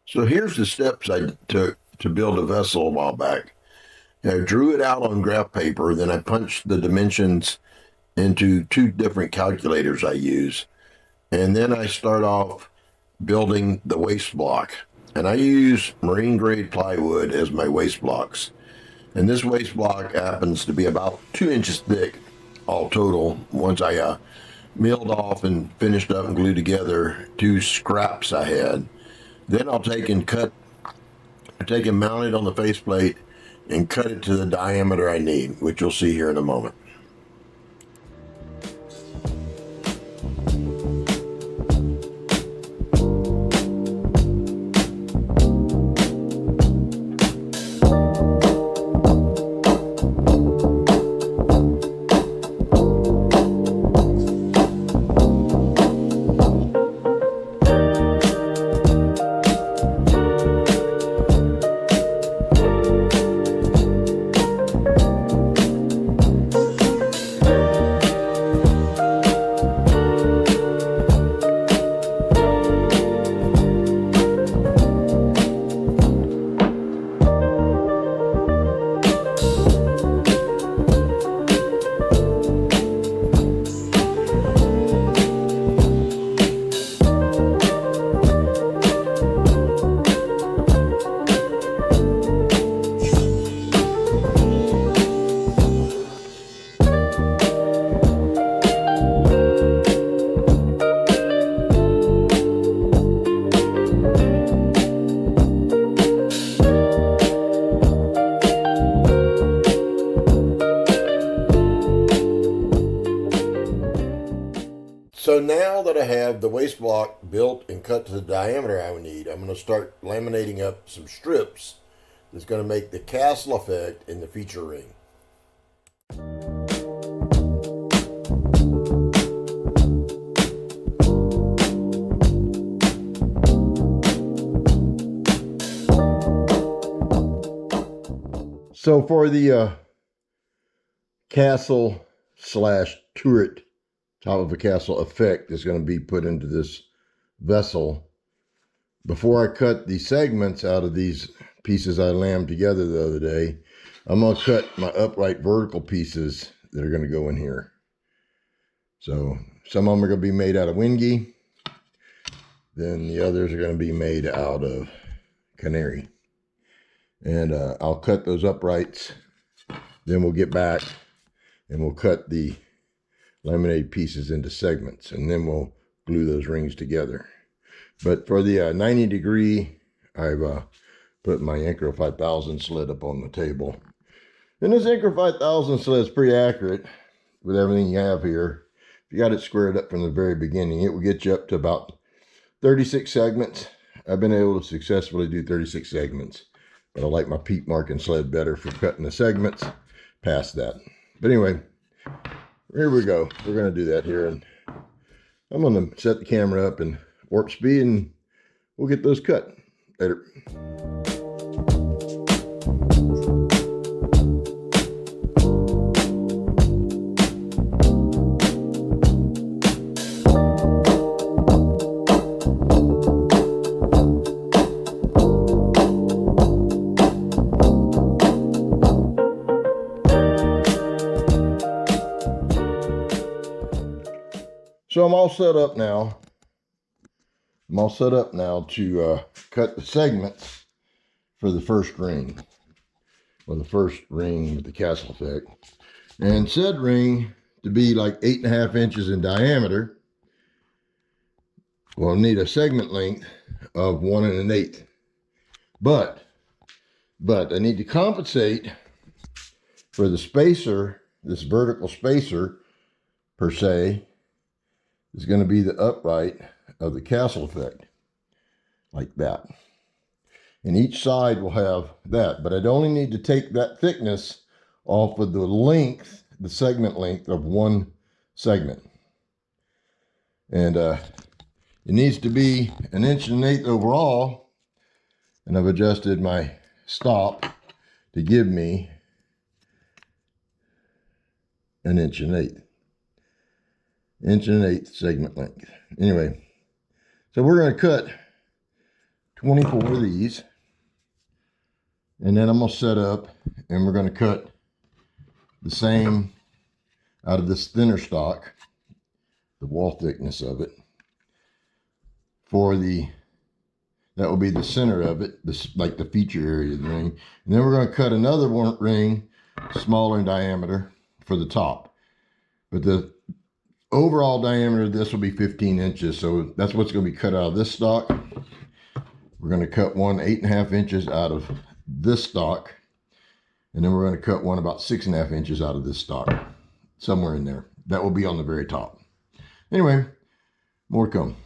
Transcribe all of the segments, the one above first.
So here's the steps I took to build a vessel a while back. I drew it out on graph paper, then I punched the dimensions into two different calculators I use. And then I start off building the waste block. And I use marine grade plywood as my waste blocks. And this waste block happens to be about 2 inches thick, all total, once I milled off and finished up and glued together two scraps I had. Then I'll take and mount it on the faceplate and cut it to the diameter I need, which you'll see here in a moment. So now that I have the waste block built and cut to the diameter I would need, I'm going to start laminating up some strips that's going to make the castle effect in the feature ring. So for the castle slash turret top of a castle effect is going to be put into this vessel. Before I cut the segments out of these pieces I lammed together the other day, I'm going to cut my upright vertical pieces that are going to go in here. So some of them are going to be made out of Wingi. Then the others are going to be made out of Canary. And I'll cut those uprights. Then we'll get back and we'll cut the laminated pieces into segments, and then we'll glue those rings together. But for the 90 degree, I've put my Incro 5000 sled up on the table. And this Incro 5000 sled is pretty accurate with everything you have here. If you got it squared up from the very beginning, it will get you up to about 36 segments. I've been able to successfully do 36 segments, but I like my peak marking sled better for cutting the segments past that. But anyway, here we go. We're going to do that here. And I'm going to set the camera up and warp speed, and we'll get those cut. Later. So I'm all set up now. To cut the segments for the first ring, or the first ring with the castle effect. And said ring to be like 8.5 inches in diameter. We'll need a segment length of 1 1/8. But I need to compensate for the spacer. This vertical spacer per se is going to be the upright of the castle effect, like that. And each side will have that, but I'd only need to take that thickness off of the length, the segment length of one segment. And it needs to be 1 1/8 inches overall, and I've adjusted my stop to give me 1 1/8 inches. 1 1/8 segment length. Anyway, so we're going to cut 24 of these. And then I'm going to set up and we're going to cut the same out of this thinner stock, the wall thickness of it, for that will be the center of it, this like the feature area of the ring. And then we're going to cut another ring smaller in diameter for the top. But the overall diameter of this will be 15 inches. So that's what's going to be cut out of this stock. We're going to cut one 8.5 inches out of this stock. And then we're going to cut one about 6.5 inches out of this stock. Somewhere in there. That will be on the very top. Anyway, more to come.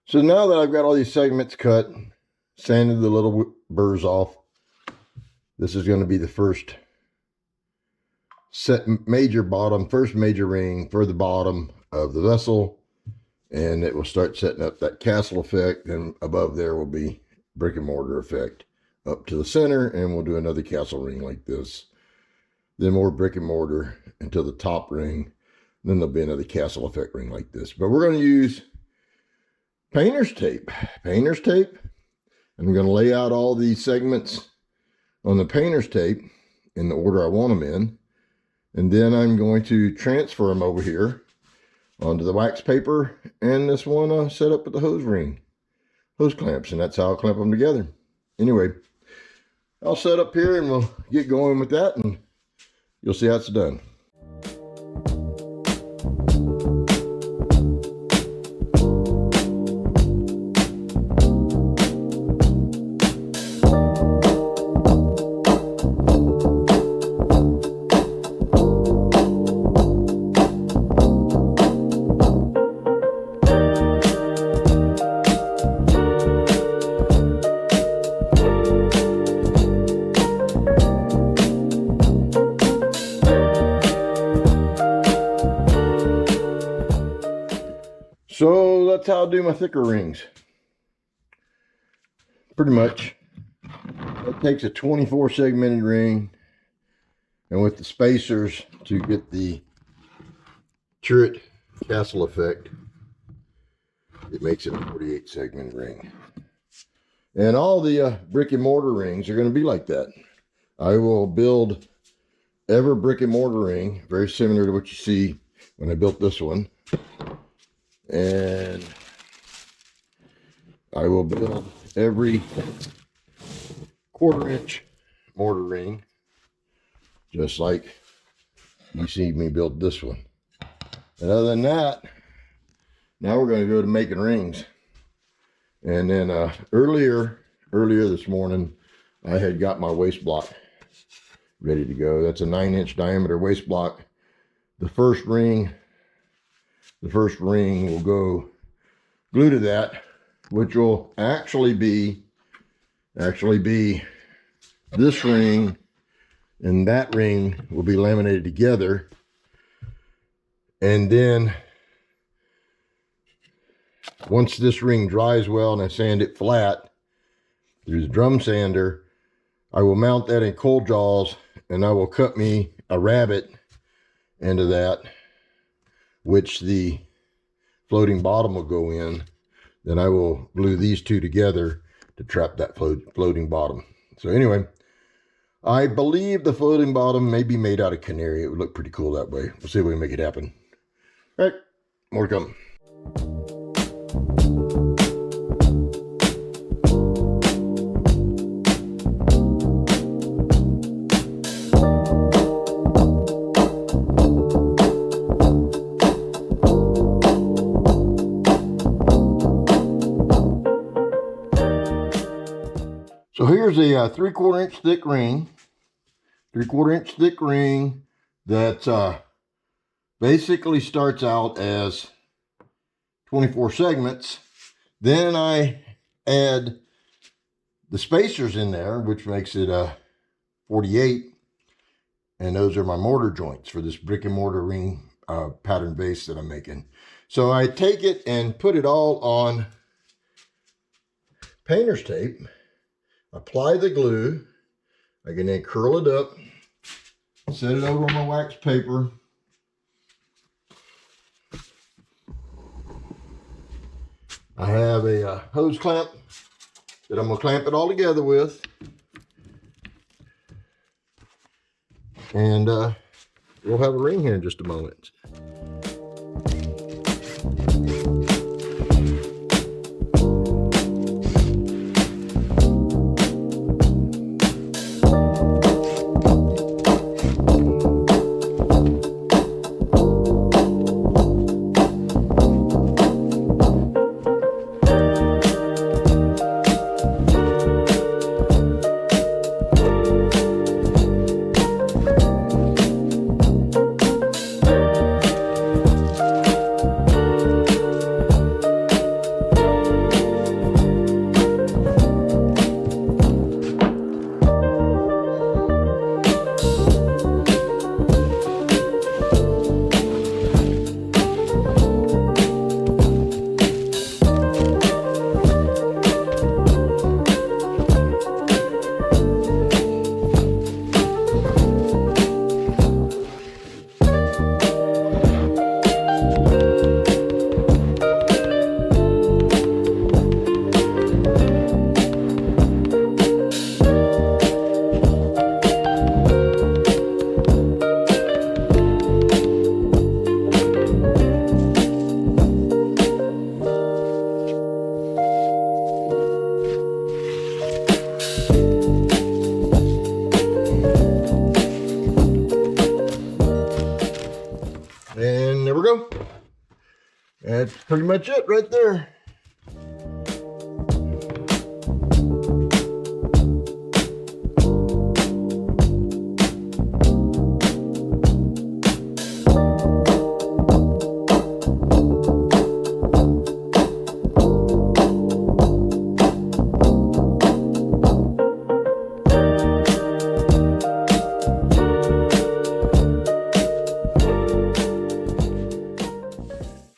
So now that I've got all these segments cut, sanded the little burrs off, this is going to be the first major ring for the bottom of the vessel. And it will start setting up that castle effect. And above there will be brick and mortar effect up to the center. And we'll do another castle ring like this. Then more brick and mortar until the top ring. Then there'll be another castle effect ring like this. But we're going to use painter's tape. And I'm going to lay out all these segments on the painter's tape in the order I want them in. And then I'm going to transfer them over here onto the wax paper and this one set up with the hose clamps. And that's how I'll clamp them together. Anyway, I'll set up here and we'll get going with that and you'll see how it's done. So that's how I do my thicker rings. Pretty much. It takes a 24 segmented ring, and with the spacers to get the turret castle effect, it makes it a 48 segmented ring. And all the brick and mortar rings are going to be like that. I will build every brick and mortar ring very similar to what you see when I built this one. And I will build every 1/4 inch mortar ring, just like you see me build this one. And other than that, now we're going to go to making rings. And then earlier this morning, I had got my waist block ready to go. That's a 9-inch diameter waist block. The first ring will go glue to that, which will actually be this ring, and that ring will be laminated together. And then once this ring dries well and I sand it flat through the drum sander, I will mount that in cold jaws and I will cut me a rabbet into that, which the floating bottom will go in. Then I will glue these two together to trap that floating bottom. So anyway, I believe the floating bottom may be made out of canary. It would look pretty cool that way. We'll see if we can make it happen. All right, more to come. So here's a 3/4 inch thick ring. 3/4 inch thick ring that basically starts out as 24 segments. Then I add the spacers in there, which makes it 48. And those are my mortar joints for this brick and mortar ring pattern base that I'm making. So I take it and put it all on painter's tape, apply the glue. I can then curl it up, set it over on my wax paper. I have a hose clamp that I'm going to clamp it all together with. And we'll have a ring here in just a moment. And there we go. That's pretty much it right there.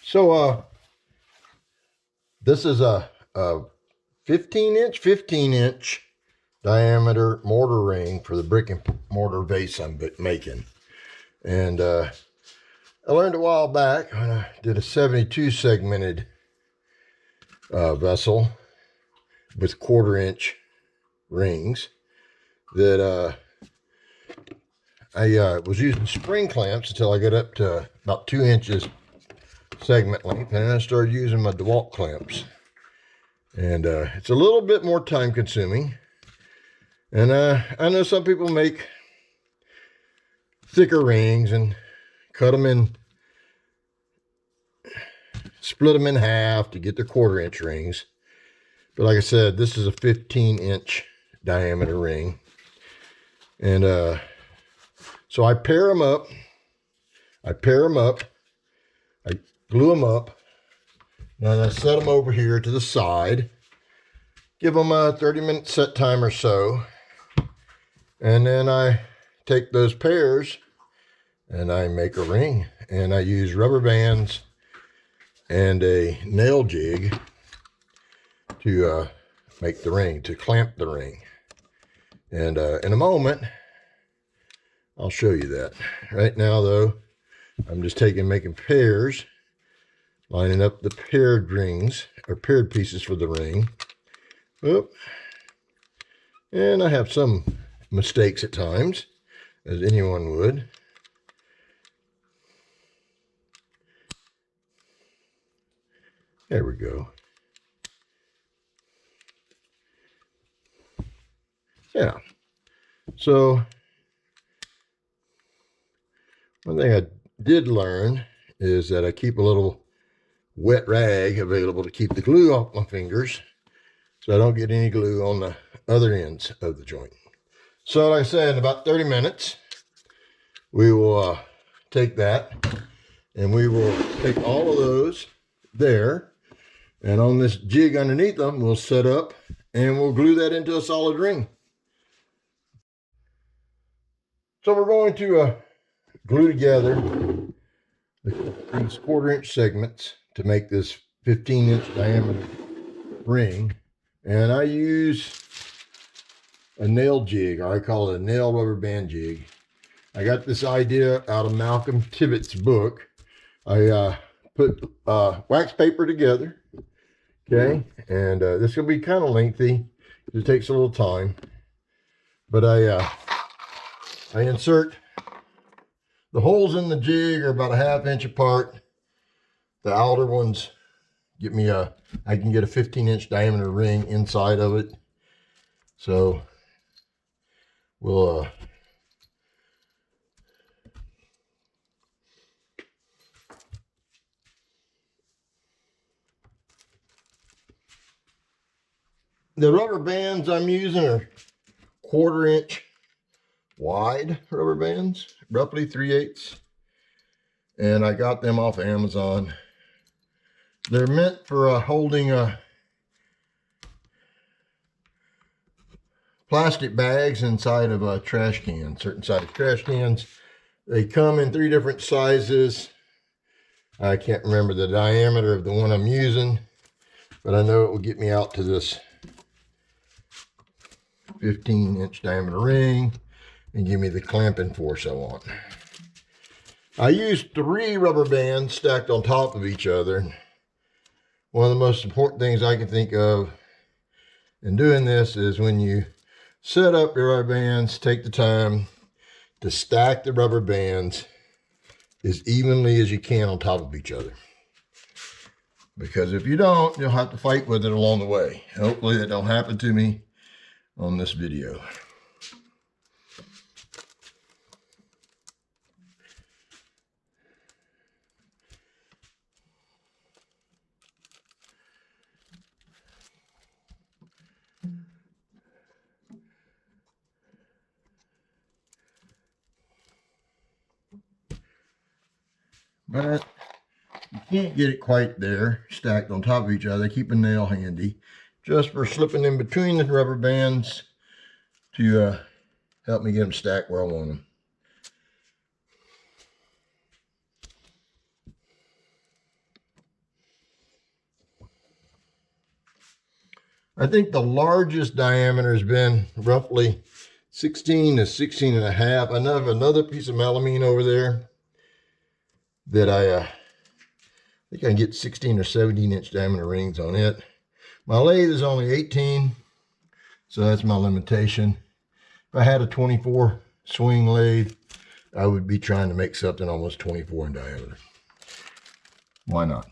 So this is a 15 inch diameter mortar ring for the brick and mortar vase I'm making. And I learned a while back when I did a 72 segmented vessel with 1/4 inch rings that I was using spring clamps until I got up to about 2 inches segment length, and then I started using my DeWalt clamps. And it's a little bit more time consuming. And I know some people make thicker rings and cut them in, split them in half to get their 1/4 inch rings. But like I said, this is a 15 inch diameter ring. And so I pair them up. I glue them up. Then I set them over here to the side. Give them a 30-minute set time or so. And then I take those pairs and I make a ring. And I use rubber bands and a nail jig to make the ring, to clamp the ring. And in a moment, I'll show you that. Right now, though, I'm just making pairs, lining up the paired rings, or paired pieces for the ring. Oop. And I have some mistakes at times, as anyone would. There we go. Yeah. So, one thing I did learn is that I keep a little wet rag available to keep the glue off my fingers so I don't get any glue on the other ends of the joint. So like I said, in about 30 minutes, we will take that and we will take all of those there, and on this jig underneath them, we'll set up and we'll glue that into a solid ring. So we're going to glue together these 1/4 inch segments to make this 15-inch diameter ring. And I use a nail jig, or I call it a nail rubber band jig. I got this idea out of Malcolm Tibbetts' book. I put wax paper together, okay, and this will be kind of lengthy. It takes a little time, but I insert the holes in the jig are about a 1/2 inch apart. The outer ones get me I can get a 15-inch diameter ring inside of it. So we'll the rubber bands I'm using are 1/4 inch wide rubber bands, roughly 3/8, and I got them off Amazon. They're meant for holding plastic bags inside of a trash can, certain size trash cans. They come in 3 different sizes. I can't remember the diameter of the one I'm using, but I know it will get me out to this 15-inch diameter ring and give me the clamping force I want. I used 3 rubber bands stacked on top of each other. One of the most important things I can think of in doing this is when you set up your rubber bands, take the time to stack the rubber bands as evenly as you can on top of each other. Because if you don't, you'll have to fight with it along the way. Hopefully that don't happen to me on this video. But you can't get it quite there, stacked on top of each other. Keep a nail handy, just for slipping in between the rubber bands to help me get them stacked where I want them. I think the largest diameter has been roughly 16 to 16 and a half. I have another piece of melamine over there that I think I can get 16 or 17-inch diameter rings on it. My lathe is only 18, so that's my limitation. If I had a 24 swing lathe, I would be trying to make something almost 24 in diameter. Why not?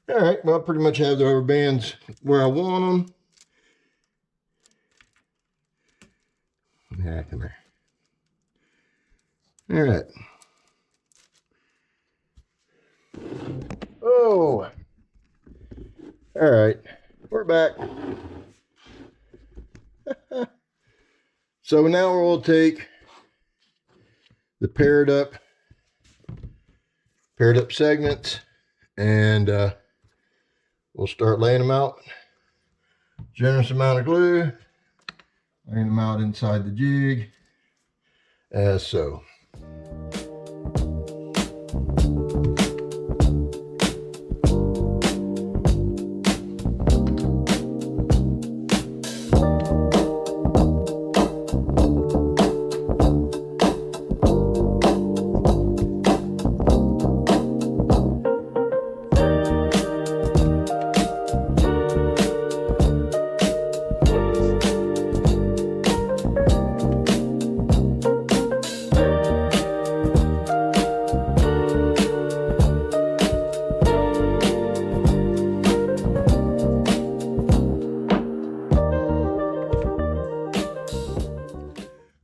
All right, well, I pretty much have the rubber bands where I want them. Yeah, come here. All right. Oh, all right, we're back. So now we'll take the paired up segments and we'll start laying them out. Generous amount of glue, laying them out inside the jig as so.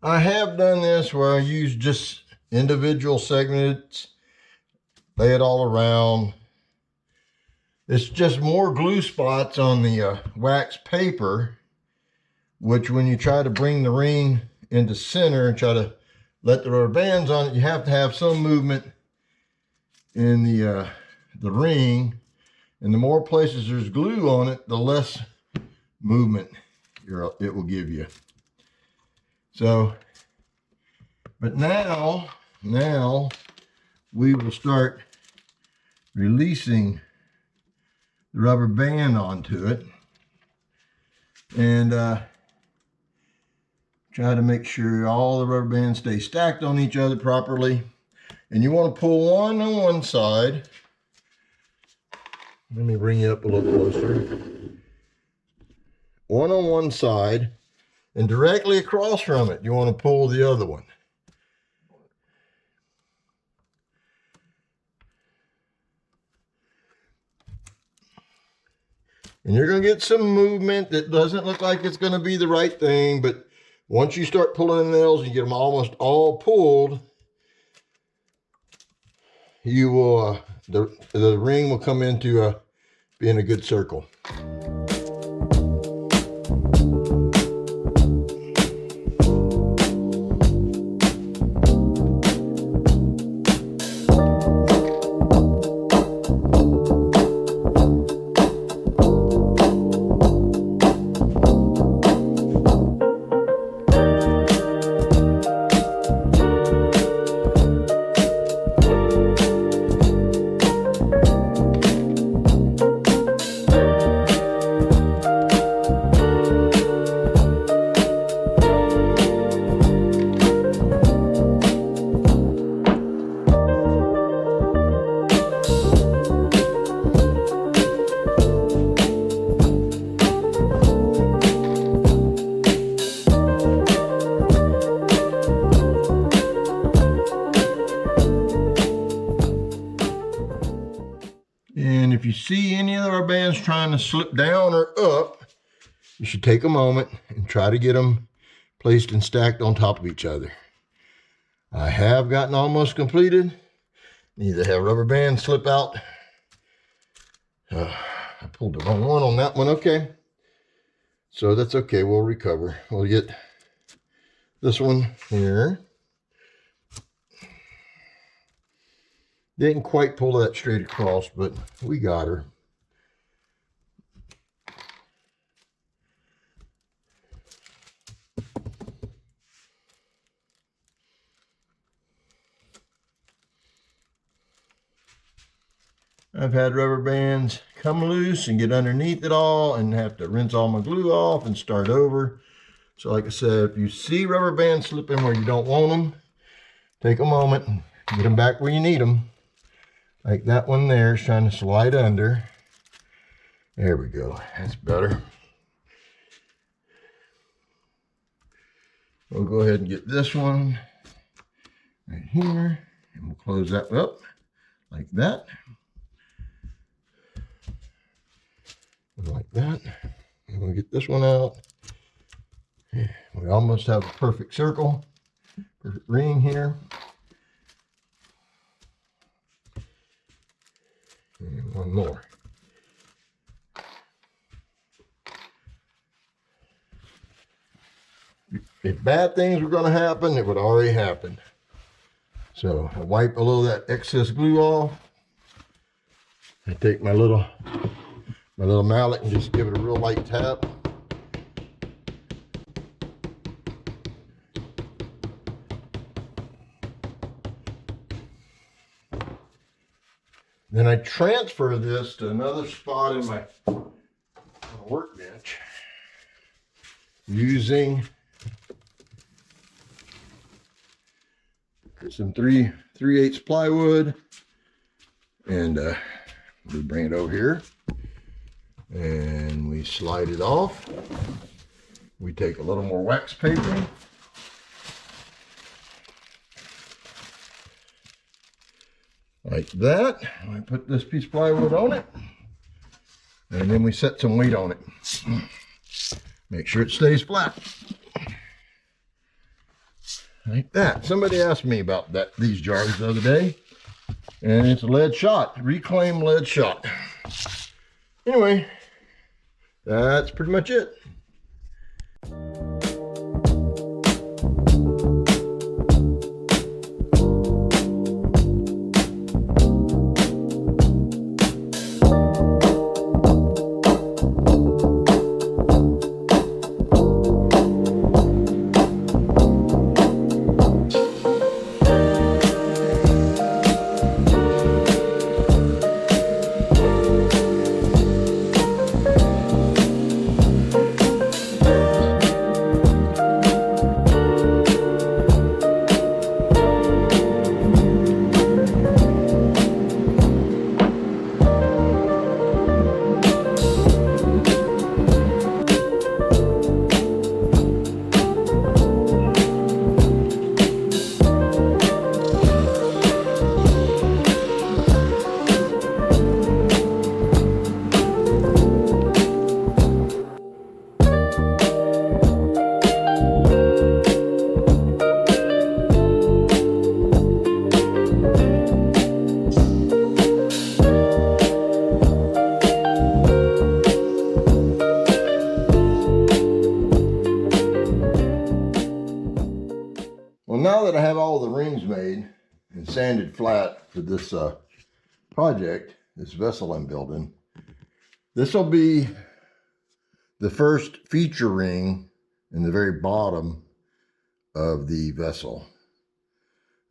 I have done this where I use just individual segments, lay it all around. It's just more glue spots on the wax paper, which when you try to bring the ring into center and try to let the rubber bands on it, you have to have some movement in the ring. And the more places there's glue on it, the less movement it will give you. So, but now we will start releasing the rubber band onto it, and try to make sure all the rubber bands stay stacked on each other properly. And you want to pull one on one side. Let me bring you up a little closer. One on one side, and directly across from it, you want to pull the other one. And you're going to get some movement that doesn't look like it's going to be the right thing, but once you start pulling the nails and you get them almost all pulled, you will the ring will come into being a good circle. And if you see any of our bands trying to slip down or up, you should take a moment and try to get them placed and stacked on top of each other. I have gotten almost completed. Need to have rubber bands slip out. I pulled the wrong one on that one. Okay. So that's okay. We'll recover. We'll get this one here. Didn't quite pull that straight across, but we got her. I've had rubber bands come loose and get underneath it all and have to rinse all my glue off and start over. So like I said, if you see rubber bands slipping where you don't want them, take a moment and get them back where you need them. Like that one there is trying to slide under. There we go. That's better. We'll go ahead and get this one right here. And we'll close that up like that. And like that. And we'll get this one out. We almost have a perfect circle. Perfect ring here. And one more. If bad things were going to happen, it would already happen. So I wipe a little of that excess glue off. I take my little mallet and just give it a real light tap. Then I transfer this to another spot in my workbench using some 3/8 plywood, and we bring it over here and we slide it off. We take a little more wax paper. Like that. I put this piece of plywood on it, and then we set some weight on it. Make sure it stays flat. Like that. Somebody asked me about these jars the other day, and it's a lead shot, reclaimed lead shot. Anyway, that's pretty much it. Well, now that I have all the rings made and sanded flat for this project, this vessel I'm building, this will be the first feature ring in the very bottom of the vessel.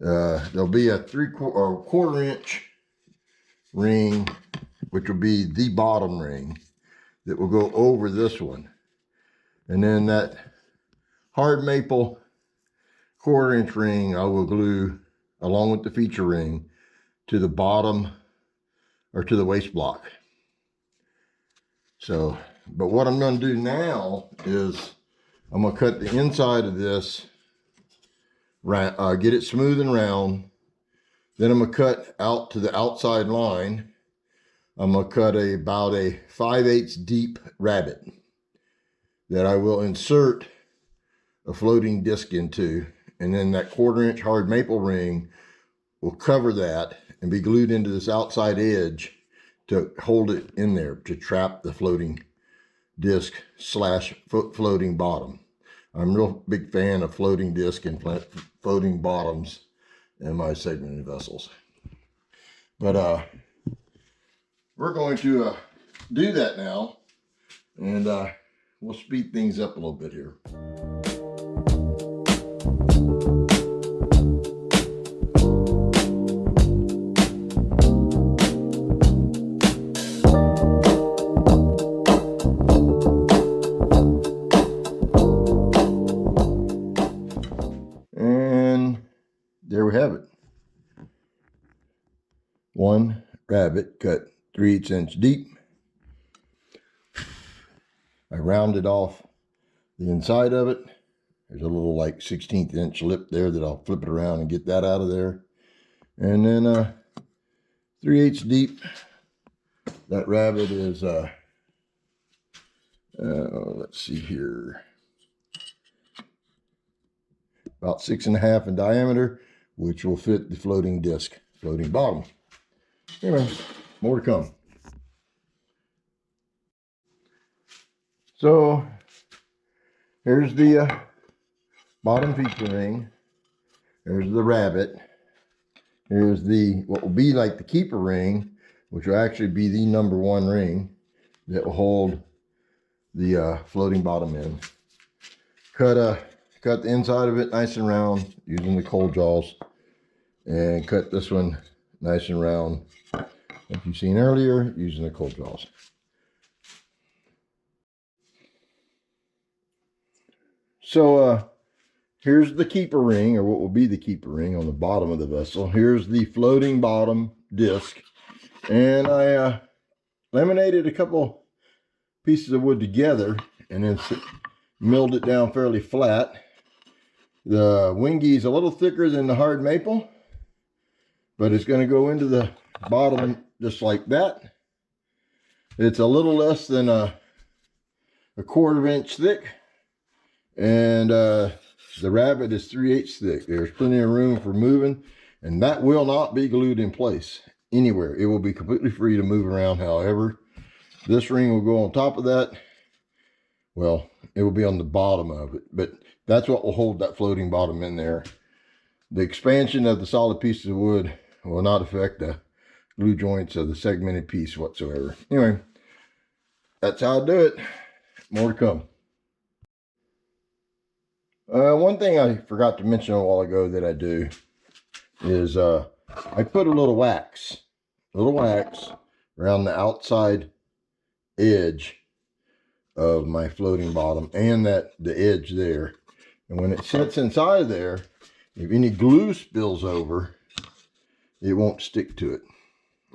There'll be a quarter inch ring, which will be the bottom ring that will go over this one. And then that hard maple quarter inch ring I will glue along with the feature ring to the bottom or to the waist block. So, but what I'm going to do now is I'm going to cut the inside of this, get it smooth and round. Then I'm going to cut out to the outside line. I'm going to cut about a 5/8 deep rabbet that I will insert a floating disc into. And then that quarter inch hard maple ring will cover that and be glued into this outside edge to hold it in there, to trap the floating disc / floating bottom. I'm a real big fan of floating disc and floating bottoms in my segmented vessels. But we're going to do that now, and we'll speed things up a little bit here. And there we have it. One rabbet cut 3/8 inch deep. I rounded off the inside of it. There's a little like 1/16 inch lip there that I'll flip it around and get that out of there. And then 3/8 deep. That rabbet is let's see here, about 6.5 in diameter, which will fit the floating disc, floating bottom. Anyway, more to come. So here's the bottom feature ring. There's the rabbet. Here's the what will be like the keeper ring, which will actually be the #1 ring that will hold the floating bottom in. Cut the inside of it nice and round using the cold jaws, and cut this one nice and round, like you've seen earlier, using the cold jaws. So here's the keeper ring, or what will be the keeper ring on the bottom of the vessel. Here's the floating bottom disc, and I laminated a couple pieces of wood together and then milled it down fairly flat. The wingy is a little thicker than the hard maple, but it's going to go into the bottom just like that. It's a little less than a 1/4 inch thick, and the rabbet is 3/8 thick. There's plenty of room for moving, and that will not be glued in place anywhere. It will be completely free to move around however. This ring will go on top of that. Well, it will be on the bottom of it, but that's what will hold that floating bottom in there. The expansion of the solid pieces of wood will not affect the glue joints of the segmented piece whatsoever. Anyway, that's how I do it. More to come. One thing I forgot to mention a while ago that I do is I put a little wax around the outside edge of my floating bottom and the edge there. And when it sits inside there, if any glue spills over, it won't stick to it.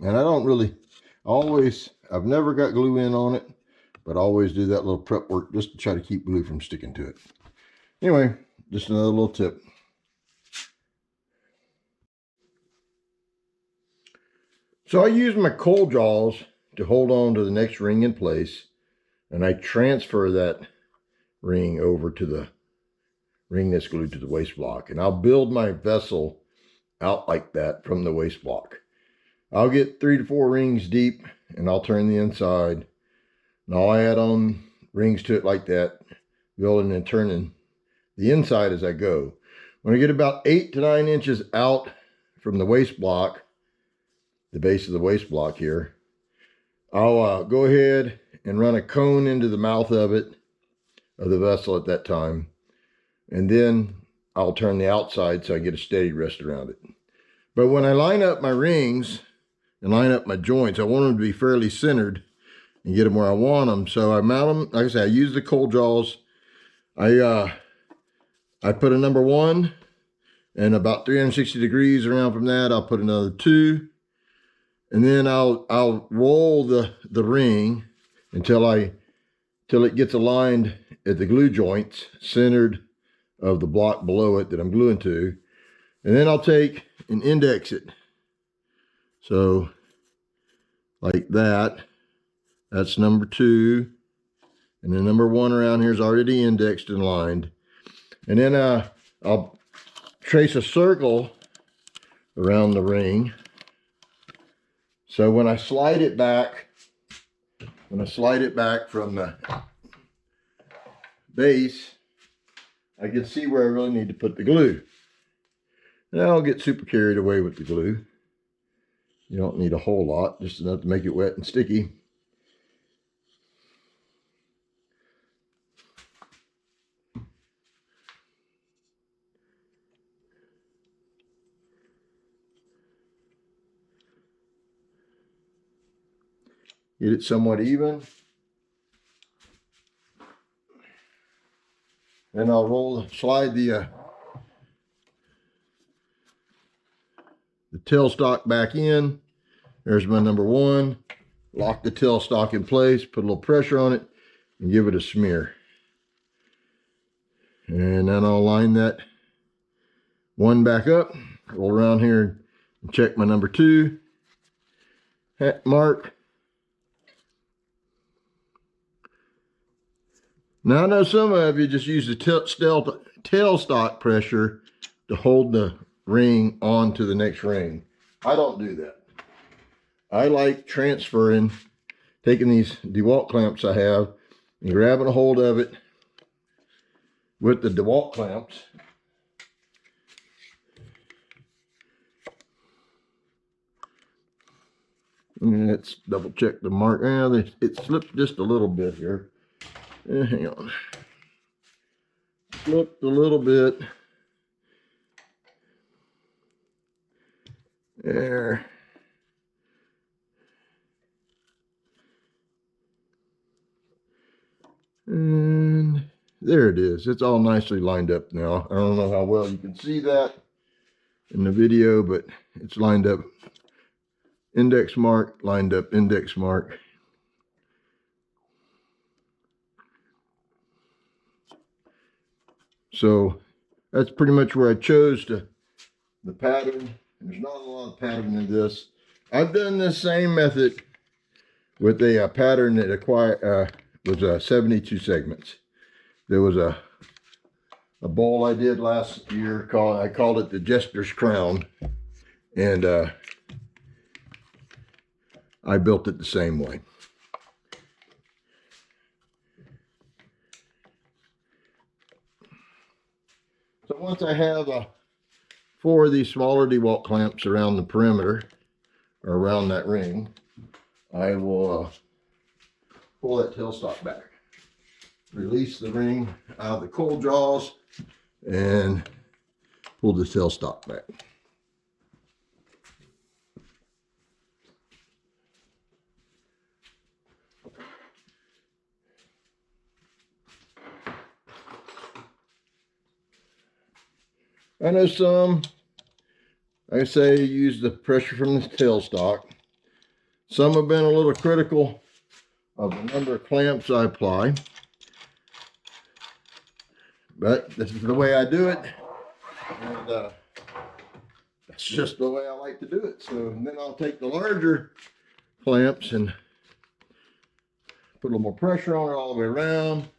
And I don't really I've never got glue in on it, but I always do that little prep work just to try to keep glue from sticking to it. Anyway, just another little tip. So I use my cold jaws to hold on to the next ring in place, and I transfer that ring over to the ring that's glued to the waist block, and I'll build my vessel out like that from the waist block. I'll get 3 to 4 rings deep, and I'll turn the inside, and I'll add on rings to it like that, building and turning the inside as I go. When I get about 8 to 9 inches out from the waste block, the base of the waste block here, I'll go ahead and run a cone into the mouth of the vessel at that time. And then I'll turn the outside so I get a steady rest around it. But when I line up my rings and line up my joints, I want them to be fairly centered and get them where I want them. So I mount them, like I said, I use the cold jaws. I put a number 1, and about 360 degrees around from that, I'll put another 2. And then I'll roll the ring until it gets aligned at the glue joints, centered of the block below it that I'm gluing to. And then I'll take and index it. So like that. That's number 2. And then number 1 around here is already indexed and lined. And then I'll trace a circle around the ring. So when I slide it back from the base, I can see where I really need to put the glue. And I'll get super carried away with the glue. You don't need a whole lot, just enough to make it wet and sticky. Get it somewhat even. Then I'll slide the tailstock back in. There's my number 1. Lock the tailstock in place, put a little pressure on it, and give it a smear. And then I'll line that 1 back up, roll around here and check my number 2 mark. Now I know some of you just use the tailstock pressure to hold the ring onto the next ring. I don't do that. I like transferring, taking these DeWalt clamps I have and grabbing a hold of it with the DeWalt clamps. And let's double check the mark. It slipped just a little bit here. Hang on. Slipped a little bit. There. And there it is. It's all nicely lined up now. I don't know how well you can see that in the video, but it's lined up. Index mark, lined up, index mark. So that's pretty much where I chose the pattern. There's not a lot of pattern in this. I've done this same method with a pattern that was 72 segments. There was a bowl I did last year I called it the Jester's Crown, and I built it the same way. So once I have 4 of these smaller DeWalt clamps around the perimeter, or around that ring, I will pull that tailstock back. Release the ring out of the cold jaws and pull the tailstock back. I know some, I say, use the pressure from the tailstock. Some have been a little critical of the number of clamps I apply, but this is the way I do it, and that's just the way I like to do it. So then I'll take the larger clamps and put a little more pressure on it all the way around.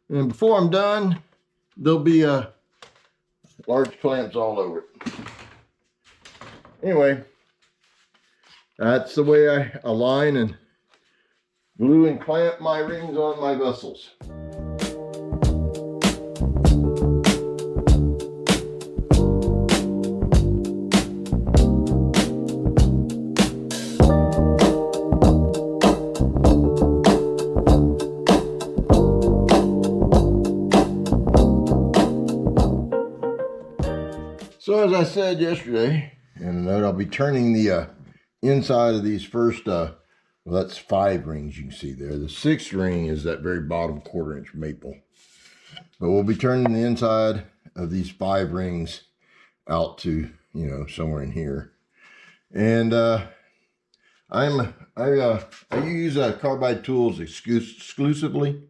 And before I'm done, there'll be large clamps all over it. Anyway, that's the way I align and glue and clamp my rings on my vessels. So as I said yesterday in a note, I'll be turning the inside of these first, well, that's 5 rings you can see there. The 6th ring is that very bottom 1/4 inch maple. But we'll be turning the inside of these 5 rings out to, you know, somewhere in here. And I use Carbide Tools exclusively.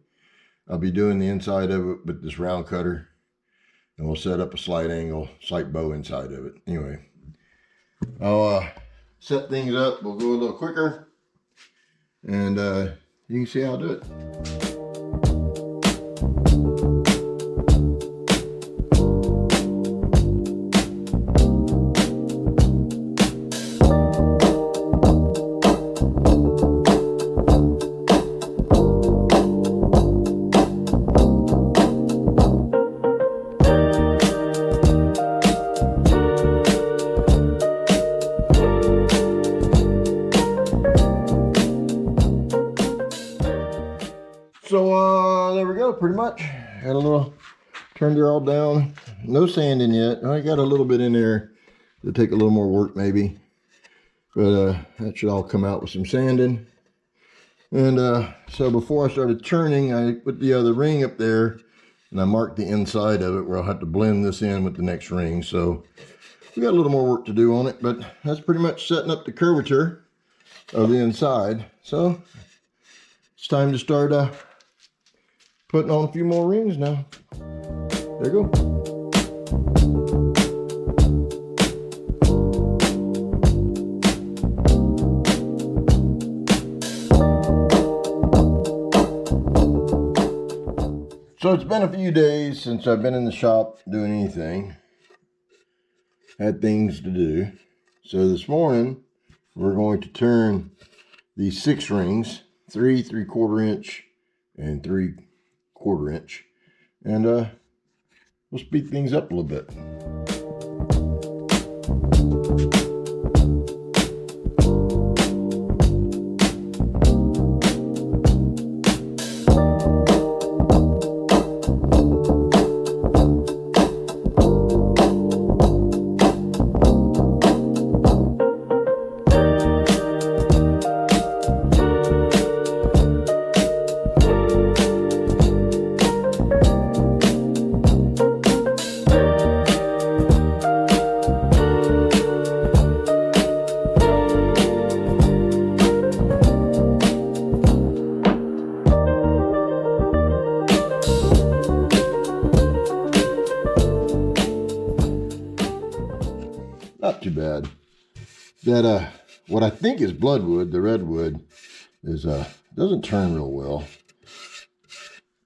I'll be doing the inside of it with this round cutter. And we'll set up a slight angle, slight bow inside of it. Anyway, I'll set things up. We'll go a little quicker. And you can see how I'll do it. So there we go, pretty much. Got a little, turned it all down. No sanding yet. I got a little bit in there. It'll take a little more work maybe. But that should all come out with some sanding. And so before I started turning, I put the other ring up there and I marked the inside of it where I'll have to blend this in with the next ring. So we got a little more work to do on it, but that's pretty much setting up the curvature of the inside. So it's time to start putting on a few more rings now. There you go. So it's been a few days since I've been in the shop doing anything. Had things to do. So this morning, we're going to turn these 6 rings, 3 3/4 inch and 3/4 inch. And we'll speed things up a little bit. Not too bad. That what I think is bloodwood, the redwood, is doesn't turn real well.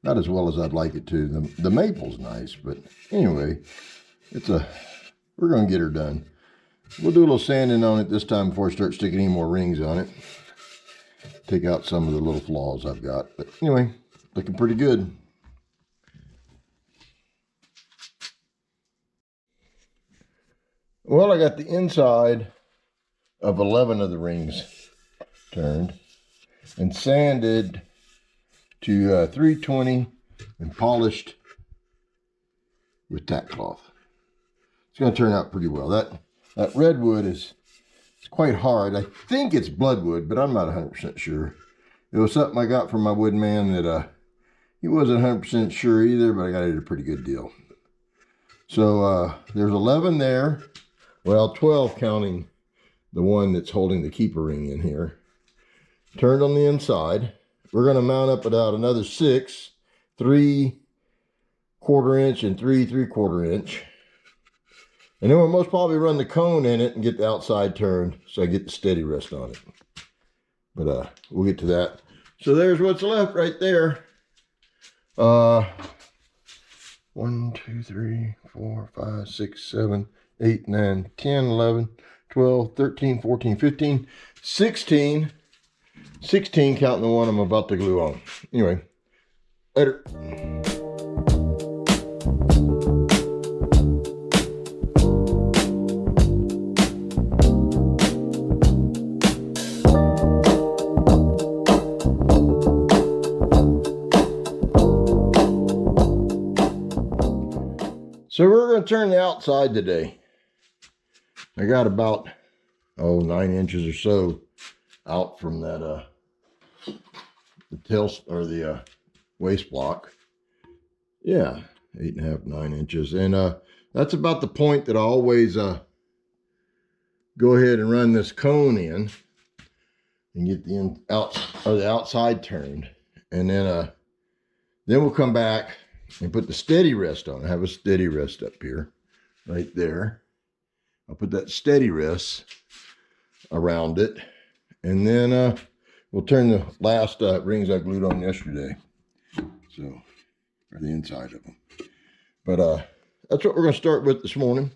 Not as well as I'd like it to. The maple's nice, but anyway, we're gonna get her done. We'll do a little sanding on it this time before I start sticking any more rings on it. Take out some of the little flaws I've got. But anyway, looking pretty good. Well, I got the inside of 11 of the rings turned and sanded to 320 and polished with tack cloth. It's going to turn out pretty well. That redwood is quite hard. I think it's bloodwood, but I'm not 100% sure. It was something I got from my wood man that he wasn't 100% sure either, but I got it at a pretty good deal. So there's 11 there. Well, 12 counting the one that's holding the keeper ring in here. Turned on the inside. We're going to mount up about another 6, 3/4 inch and 3 3/4 inch. And then we'll most probably run the cone in it and get the outside turned so I get the steady rest on it. But we'll get to that. So there's what's left right there. 1, 2, 3, 4, 5, 6, 7, 8, 9, 10, 11, 12, 13, 14, 15, 16. 16 counting the one I'm about to glue on. Anyway, later. So we're going to turn the outside today. I got about 9 inches or so out from that the tail or the waist block. Yeah, 8.5, 9 inches, and that's about the point that I always go ahead and run this cone in and get the outside turned, and then we'll come back and put the steady rest on. I have a steady rest up here, right there. I'll put that steady rest around it, and then we'll turn the last rings I glued on yesterday. So, or the inside of them. But that's what we're going to start with this morning.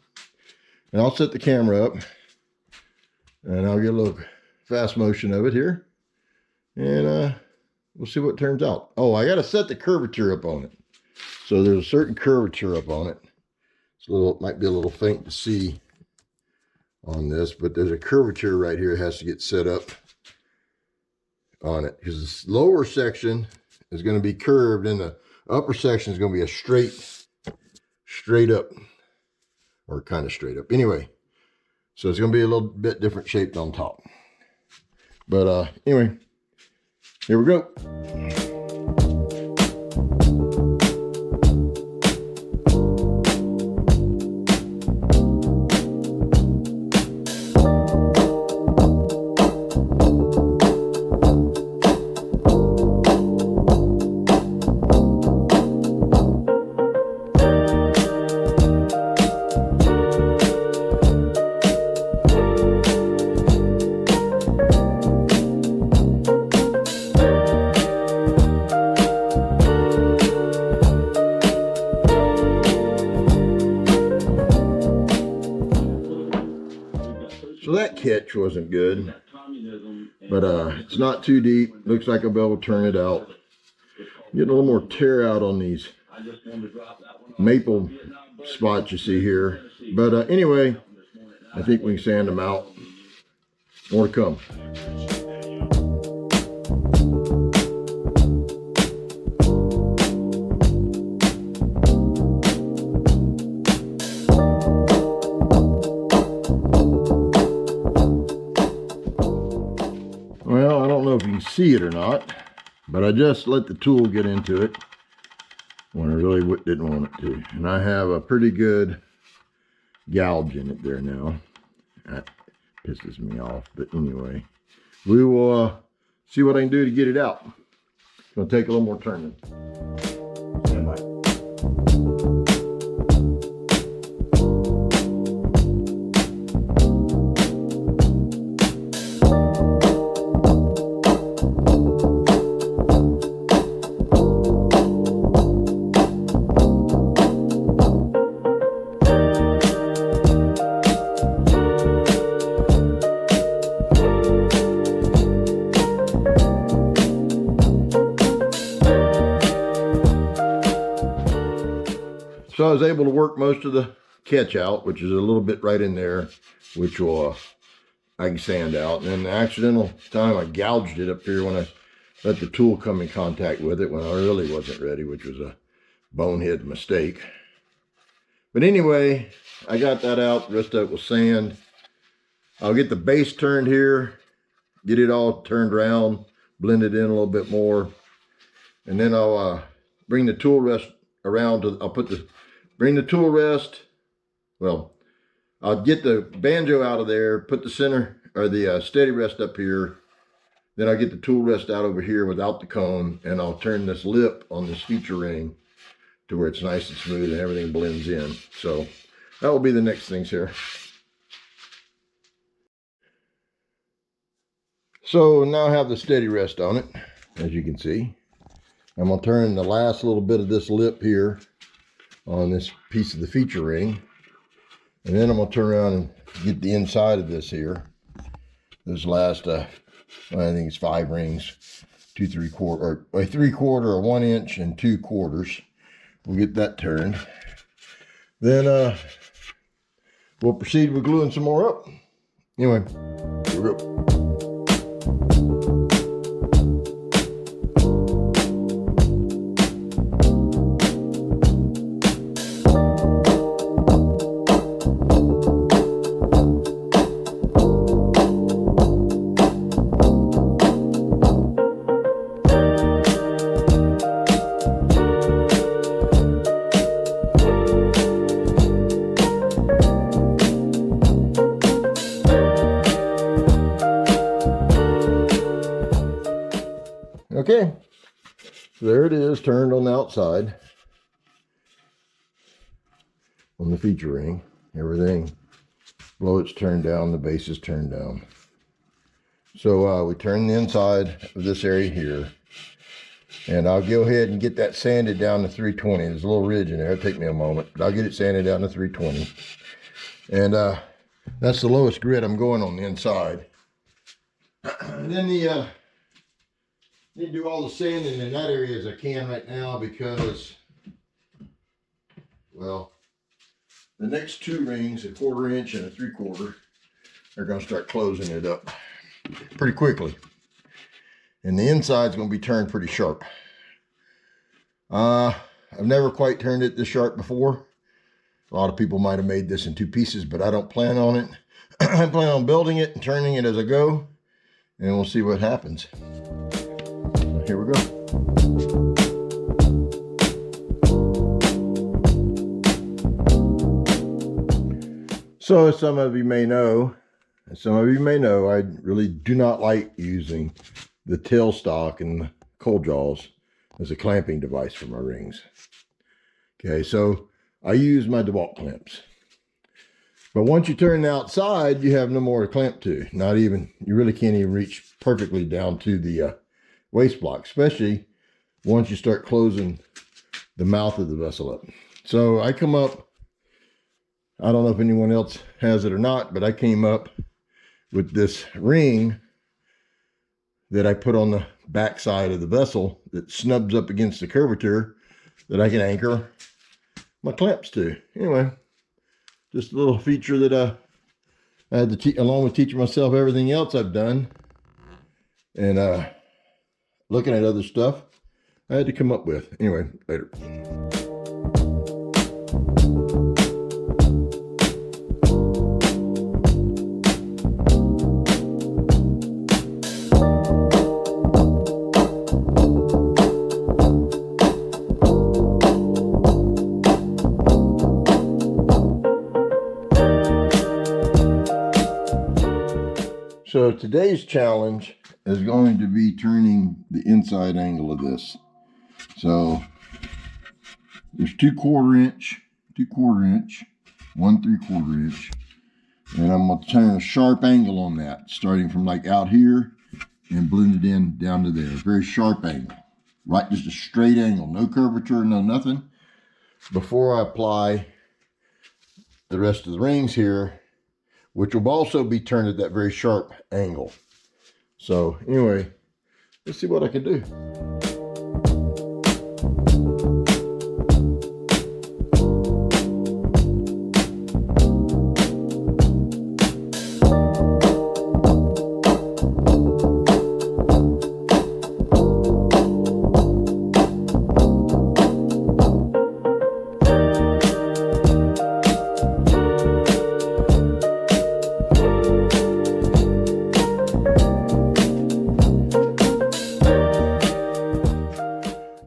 And I'll set the camera up, and I'll get a little fast motion of it here, and we'll see what turns out. Oh, I got to set the curvature up on it. So there's a certain curvature up on it. It's a little, might be a little faint to see on this, but there's a curvature right here that has to get set up on it, because this lower section is going to be curved and the upper section is going to be a straight up, or kind of straight up. Anyway, so it's going to be a little bit different shaped on top. But anyway, here we go. So that catch wasn't good, but it's not too deep. Looks like I'll be able to turn it out. Getting a little more tear out on these maple spots you see here. But anyway, I think we can sand them out. More to come. Well, I don't know if you can see it or not, but I just let the tool get into it when I really didn't want it to. And I have a pretty good gouge in it there now. That pisses me off, but anyway, we will see what I can do to get it out. It's going to take a little more turning. Stand by. So I was able to work most of the catch out, which is a little bit right in there, which will I can sand out. And then the accidental time I gouged it up here when I let the tool come in contact with it when I really wasn't ready, which was a bonehead mistake. But anyway, I got that out. The rest of it was sand. I'll get the base turned here, get it all turned around, blend it in a little bit more, and then I'll bring the tool rest around to, bring the tool rest, well, I'll get the banjo out of there, put the center, or the steady rest up here, then I'll get the tool rest out over here without the cone, and I'll turn this lip on this future ring to where it's nice and smooth and everything blends in. So that will be the next things here. So now I have the steady rest on it, as you can see. I'm going to turn the last little bit of this lip here on this piece of the feature ring. And then I'm going to turn around and get the inside of this here. This last, I think it's 5 rings, 2 3/4, or a 3/4, a 1 inch, and 2 quarters. We'll get that turned. Then we'll proceed with gluing some more up. Anyway, here we go. Okay, so there it is, turned on the outside on the feature ring. Everything below it's turned down, the base is turned down. So we turn the inside of this area here, and I'll go ahead and get that sanded down to 320. There's a little ridge in there. It'll take me a moment, but I'll get it sanded down to 320. And that's the lowest grit I'm going on the inside. And then the need to do all the sanding in that area as I can right now because, well, the next 2 rings, a 1/4 inch and a 3/4, are going to start closing it up pretty quickly. And the inside's going to be turned pretty sharp. I've never quite turned it this sharp before. A lot of people might have made this in 2 pieces, but I don't plan on it. I plan on building it and turning it as I go, and we'll see what happens. Here we go. So as some of you may know, I really do not like using the tailstock and the cold jaws as a clamping device for my rings. Okay, so I use my DeWalt clamps. But once you turn the outside, you have no more to clamp to. Not even, you really can't even reach perfectly down to the waste block, especially once you start closing the mouth of the vessel up. So I come up, I don't know if anyone else has it or not, but I came up with this ring that I put on the back side of the vessel that snubs up against the curvature that I can anchor my clamps to. Anyway, just a little feature that I had to along with teaching myself everything else I've done and looking at other stuff, I had to come up with. Anyway, later. So today's challenge is going to be turning the inside angle of this. So there's 2/4 inch, 1 3/4 inch, and I'm going to turn a sharp angle on that, starting from like out here and blend it in down to there. Very sharp angle, right? Just a straight angle, no curvature, no nothing. Before I apply the rest of the rings here, which will also be turned at that very sharp angle. So anyway, let's see what I can do.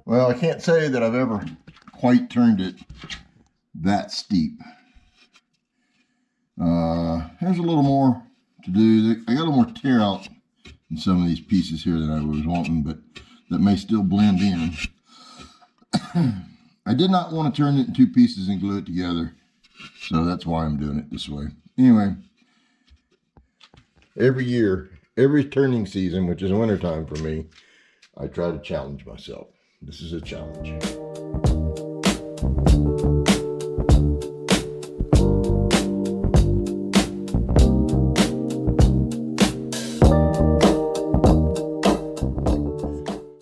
Well, I can't say that I've ever quite turned it that steep. There's a little more to do. I got a little more tear out in some of these pieces here than I was wanting, but that may still blend in. I did not want to turn it in 2 pieces and glue it together, so that's why I'm doing it this way. Anyway, every year, every turning season, which is wintertime for me, I try to challenge myself. This is a challenge.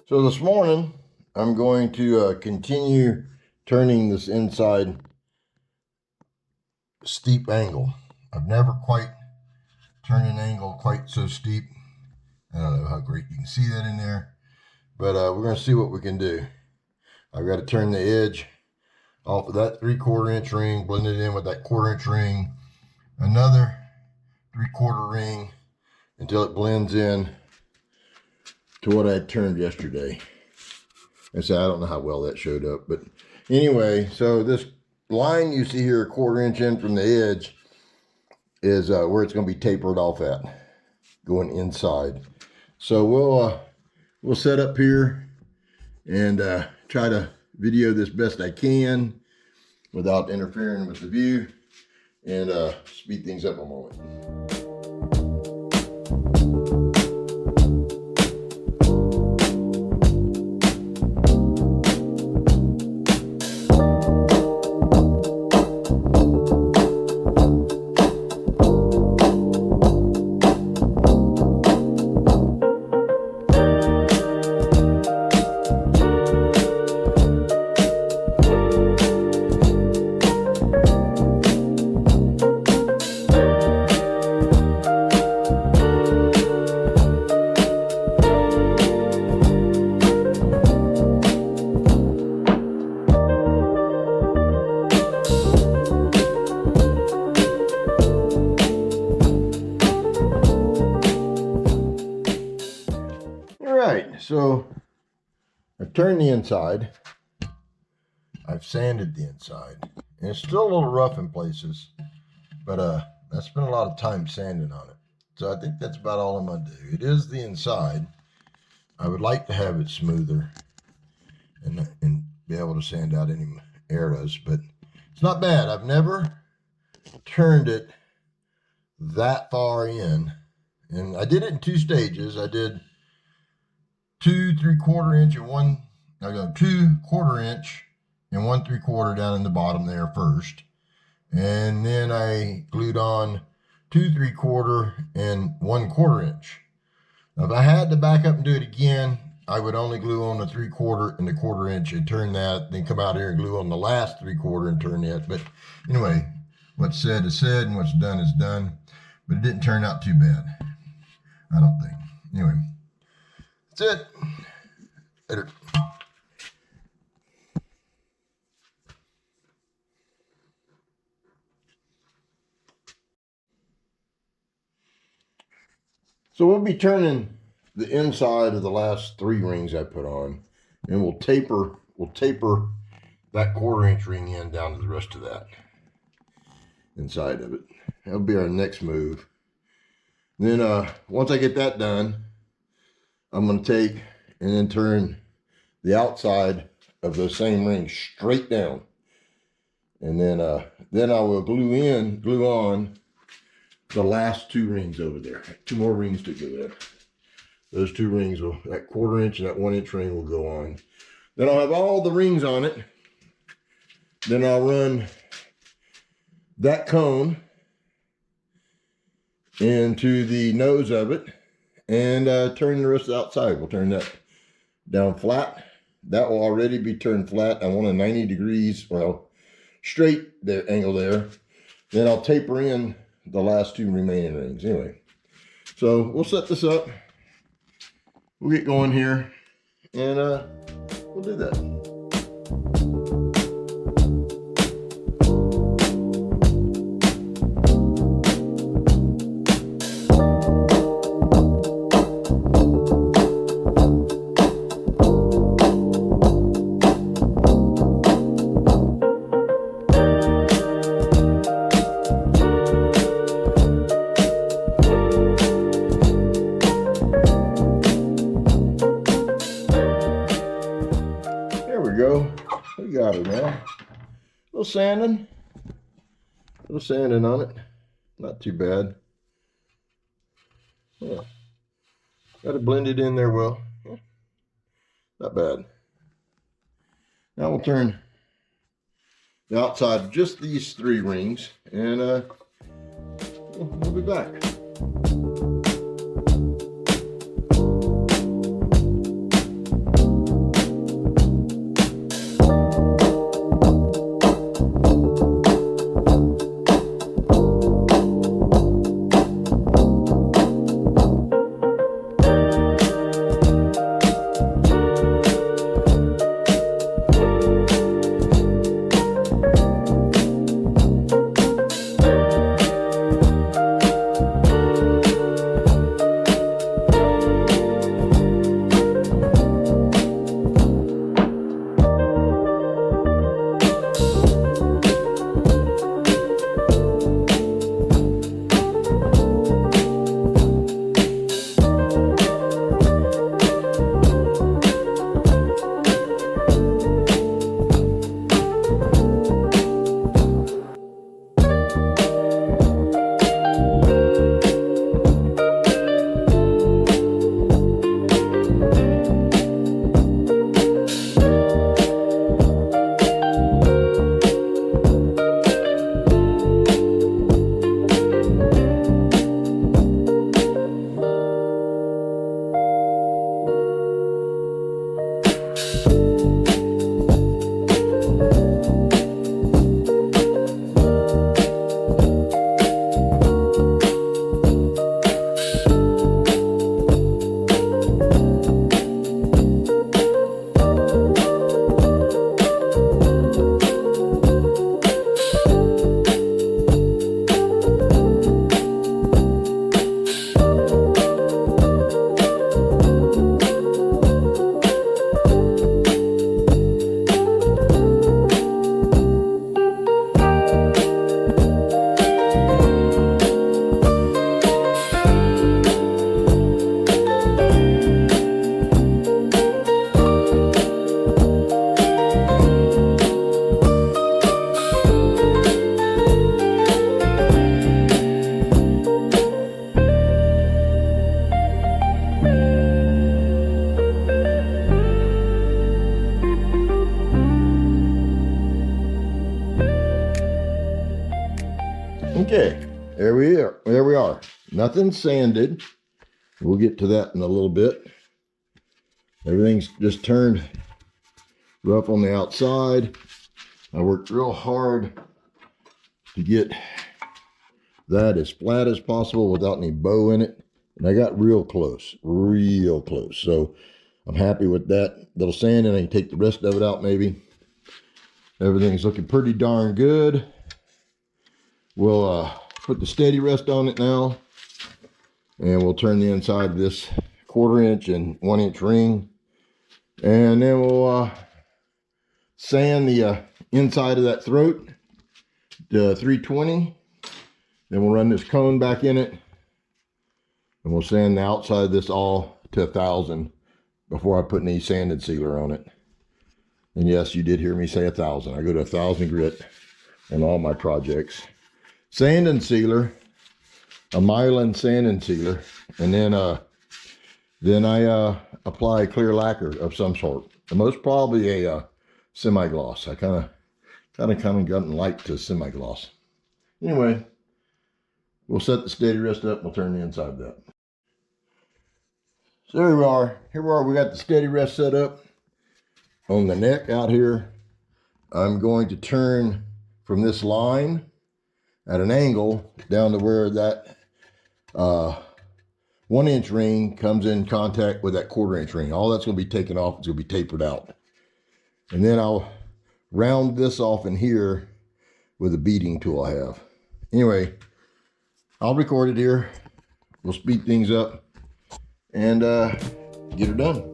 So this morning, I'm going to continue turning this inside steep angle. I've never quite turned an angle quite so steep. I don't know how great you can see that in there, but we're going to see what we can do. I've got to turn the edge off of that 3/4 inch ring, blend it in with that 1/4 inch ring, another 3/4 ring until it blends in to what I had turned yesterday. And so I don't know how well that showed up, but anyway, so this line you see here, 1/4 inch in from the edge, is where it's going to be tapered off at, going inside. So we'll set up here and try to video this best I can without interfering with the view, and speed things up a moment. Alright, so I've turned the inside, I've sanded the inside, and it's still a little rough in places, but I spent a lot of time sanding on it. So I think that's about all I'm going to do. It is the inside. I would like to have it smoother and be able to sand out any errors, but it's not bad. I've never turned it that far in, and I did it in 2 stages. I did 2 3/4 inch and 2 1/4 inch and 1 3/4 down in the bottom there first, and then I glued on 2 3/4 and 1 1/4 inch. Now, if I had to back up and do it again, I would only glue on the 3/4 and the 1/4 inch and turn that, then come out here and glue on the last 3/4 and turn it. But anyway, what's said is said and what's done is done. But it didn't turn out too bad, I don't think. Anyway, that's it. Later. So we'll be turning the inside of the last 3 rings I put on, and we'll taper that 1/4 inch ring in down to the rest of that inside of it. That'll be our next move. Then once I get that done, I'm going to take and then turn the outside of those same rings straight down, and then I will glue on the last 2 rings over there. 2 more rings to go in. Those 2 rings will, that 1/4 inch and that 1 inch ring will go on. Then I'll have all the rings on it. Then I'll run that cone into the nose of it and turn the rest of the outside. We'll turn that down flat. That will already be turned flat. I want a 90 degrees, well, straight there, angle there. Then I'll taper in the last 2 remaining rings. Anyway, so we'll set this up. We'll get going here, and we'll do that. Go. We got it now. A little sanding on it. Not too bad. Yeah. Got to blend it in there well. Yeah. Not bad. Now we'll turn the outside of just these 3 rings, and we'll be back. Okay, there we are. There we are. Nothing sanded. We'll get to that in a little bit. Everything's just turned rough on the outside. I worked real hard to get that as flat as possible without any bow in it. And I got real close, real close. So I'm happy with that little sand, and I can take the rest of it out maybe. Everything's looking pretty darn good. We'll put the steady rest on it now, and we'll turn the inside of this 1/4 inch and 1 inch ring, and then we'll sand the inside of that throat to 320. Then we'll run this cone back in it, and we'll sand the outside of this all to 1,000 before I put any sanded sealer on it. And yes, you did hear me say 1,000. I go to 1,000 grit on all my projects. Sand and sealer, a myelin sand and sealer, and then I apply clear lacquer of some sort. And most probably a semi-gloss. I kind of gotten light to semi-gloss. Anyway, we'll set the steady rest up. We'll turn the inside of that. So here we are. Here we are. We got the steady rest set up on the neck out here. I'm going to turn from this line at an angle down to where that 1 inch ring comes in contact with that 1/4 inch ring. All that's going to be taken off. It's going to be tapered out. And then I'll round this off in here with a beading tool I have. Anyway, I'll record it here. We'll speed things up and get her done.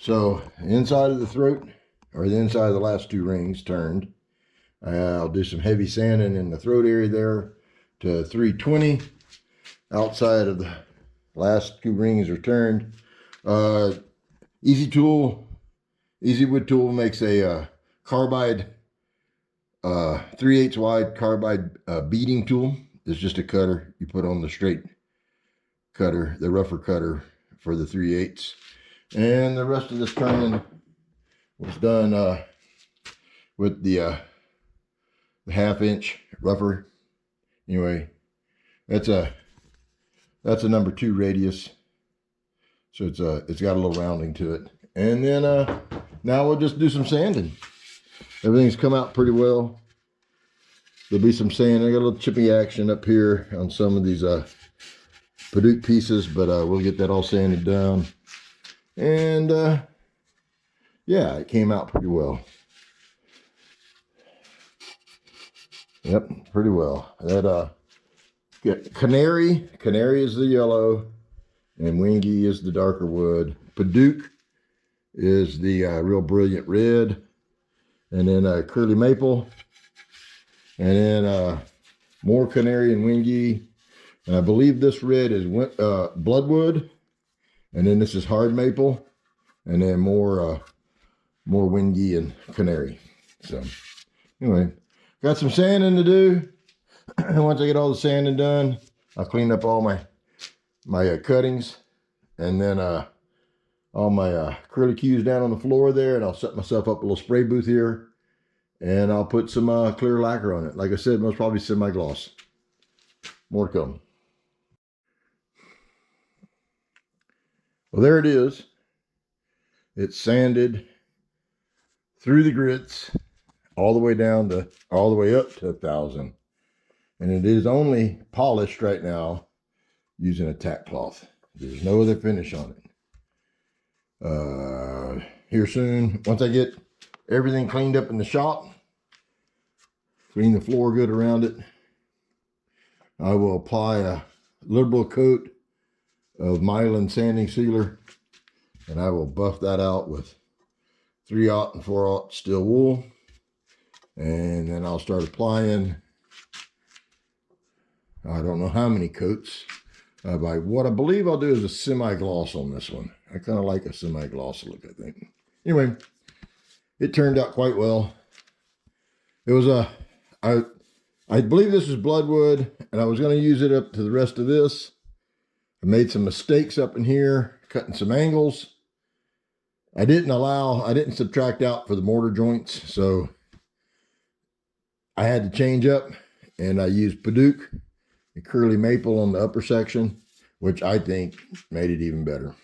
So inside of the throat, or the inside of the last two rings turned. I'll do some heavy sanding in the throat area there to 320. Outside of the last two rings are turned. Easy Wood Tool makes a carbide 3/8 wide carbide beading tool. It's just a cutter you put on the straight cutter, the rougher cutter for the 3/8. And the rest of this turning was done with the 1/2-inch rougher. Anyway, that's a number 2 radius, so it's got a little rounding to it. And then now we'll just do some sanding. Everything's come out pretty well. There'll be some sand. I got a little chippy action up here on some of these Padauk pieces, but we'll get that all sanded down. And yeah, it came out pretty well. Yep, pretty well. That Canary is the yellow, and Wingy is the darker wood. Padauk is the real brilliant red, and then Curly Maple, and then more Canary and Wingy. And I believe this red is Bloodwood, and then this is Hard Maple, and then more Wingy and Canary. So anyway, got some sanding to do. And once I get all the sanding done, I'll clean up all my cuttings, and then all my curly cues down on the floor there, and I'll set myself up a little spray booth here, and I'll put some clear lacquer on it. Like I said, most probably semi-gloss. More to come. Well, there it is. It's sanded through the grits all the way down to all the way up to 1,000. And it is only polished right now using a tack cloth. There's no other finish on it. Here soon, once I get everything cleaned up in the shop, clean the floor good around it, I will apply a liberal coat of Mylan sanding sealer, and I will buff that out with 3/0 and 4/0 steel wool. And then I'll start applying, I don't know how many coats. What I believe I'll do is a semi-gloss on this one. I kind of like a semi-gloss look, I think. Anyway, it turned out quite well. It was I believe this is Bloodwood, and I was going to use it up to the rest of this. I made some mistakes up in here, cutting some angles. I didn't subtract out for the mortar joints, so I had to change up, and I used Padauk and Curly Maple on the upper section, which I think made it even better.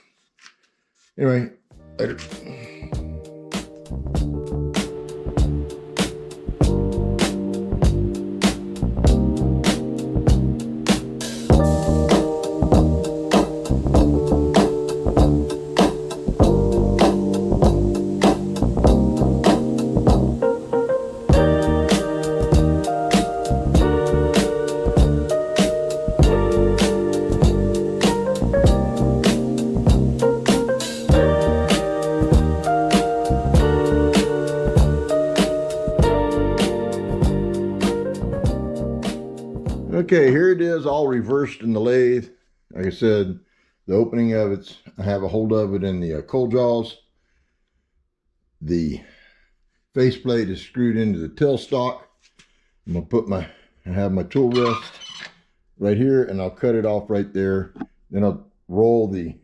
Anyway, later. Okay, here it is all reversed in the lathe. Like I said, the opening of it, I have a hold of it in the cold jaws. The faceplate is screwed into the tailstock. I'm gonna I have my tool rest right here, and I'll cut it off right there. Then I'll roll the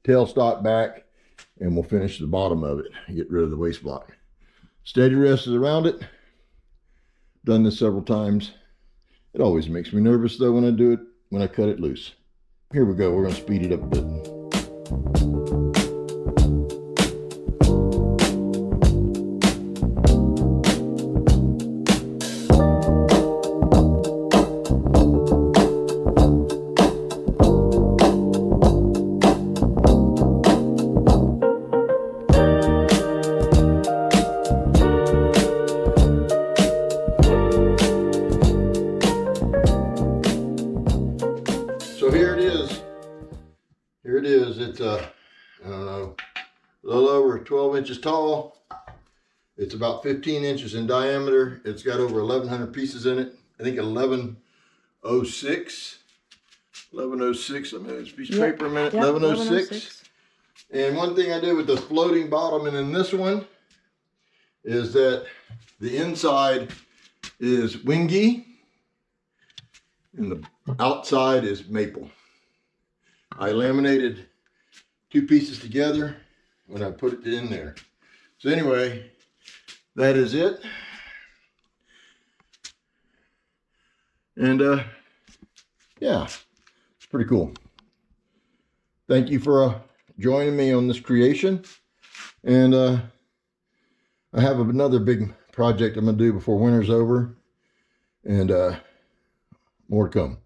tailstock back, and we'll finish the bottom of it, get rid of the waste block. Steady rest is around it. Done this several times. It always makes me nervous though when I cut it loose. Here we go, we're gonna speed it up a bit. So here it is. It's little over 12 inches tall. It's about 15 inches in diameter. It's got over 1,100 pieces in it. I think 1106. 1106. Let me move this piece of paper a minute. 1106. And one thing I did with the floating bottom and in this one is that the inside is wingy and the outside is maple. I laminated two pieces together when I put it in there. So anyway, that is it. And yeah, it's pretty cool. Thank you for joining me on this creation. And I have another big project I'm gonna do before winter's over, and more to come.